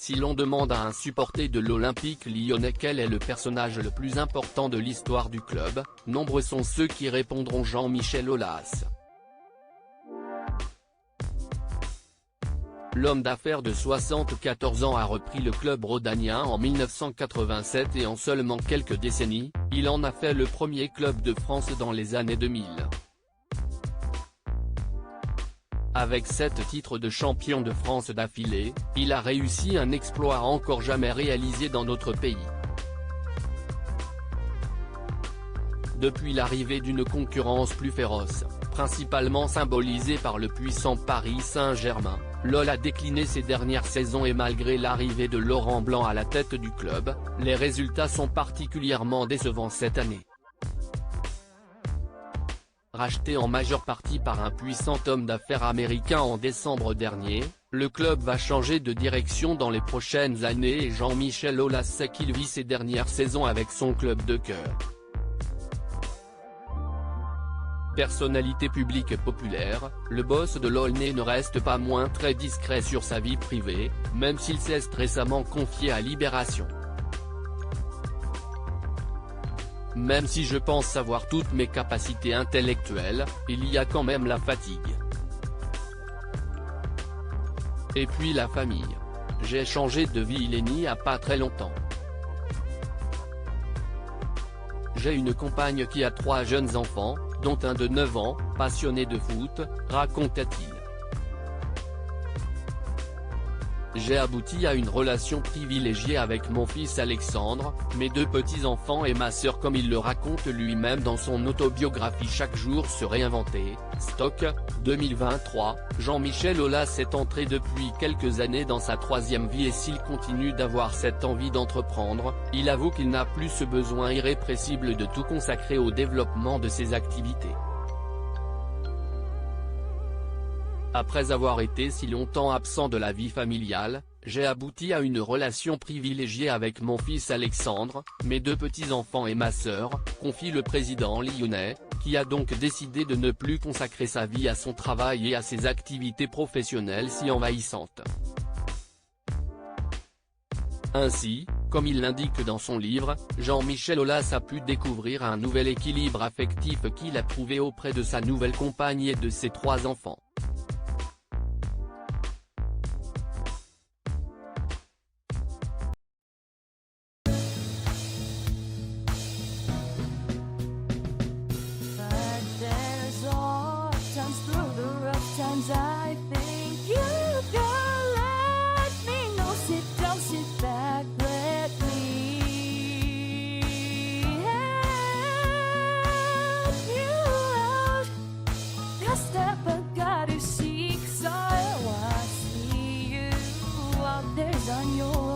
Si l'on demande à un supporter de l'Olympique lyonnais quel est le personnage le plus important de l'histoire du club, nombreux sont ceux qui répondront Jean-Michel Aulas. L'homme d'affaires de 74 ans a repris le club rhodanien en 1987 et en seulement quelques décennies, il en a fait le premier club de France dans les années 2000. Avec 7 titres de champion de France d'affilée, il a réussi un exploit encore jamais réalisé dans notre pays. Depuis l'arrivée d'une concurrence plus féroce, principalement symbolisée par le puissant Paris Saint-Germain, l'OL a décliné ces dernières saisons et malgré l'arrivée de Laurent Blanc à la tête du club, les résultats sont particulièrement décevants cette année. Racheté en majeure partie par un puissant homme d'affaires américain en décembre dernier, le club va changer de direction dans les prochaines années et Jean-Michel Aulas sait qu'il vit ses dernières saisons avec son club de cœur. Personnalité publique populaire, le boss de l'Aulnais ne reste pas moins très discret sur sa vie privée, même s'il s'est récemment confié à Libération. Même si je pense savoir toutes mes capacités intellectuelles, il y a quand même la fatigue. Et puis la famille. J'ai changé de vie il n'y a pas très longtemps. J'ai une compagne qui a 3 jeunes enfants, dont un de 9 ans, passionné de foot, raconta-t-il. J'ai abouti à une relation privilégiée avec mon fils Alexandre, mes 2 petits-enfants et ma sœur comme il le raconte lui-même dans son autobiographie Chaque jour se réinventer, Stock, 2023, Jean-Michel Aulas est entré depuis quelques années dans sa 3e vie et s'il continue d'avoir cette envie d'entreprendre, il avoue qu'il n'a plus ce besoin irrépressible de tout consacrer au développement de ses activités. Après avoir été si longtemps absent de la vie familiale, j'ai abouti à une relation privilégiée avec mon fils Alexandre, mes 2 petits-enfants et ma sœur, confie le président lyonnais, qui a donc décidé de ne plus consacrer sa vie à son travail et à ses activités professionnelles si envahissantes. Ainsi, comme il l'indique dans son livre, Jean-Michel Aulas a pu découvrir un nouvel équilibre affectif qu'il a trouvé auprès de sa nouvelle compagne et de ses 3 enfants. I think you can let me know. Sit down, sit back, let me help you out. The step I gotta seek, so I see you out there's on your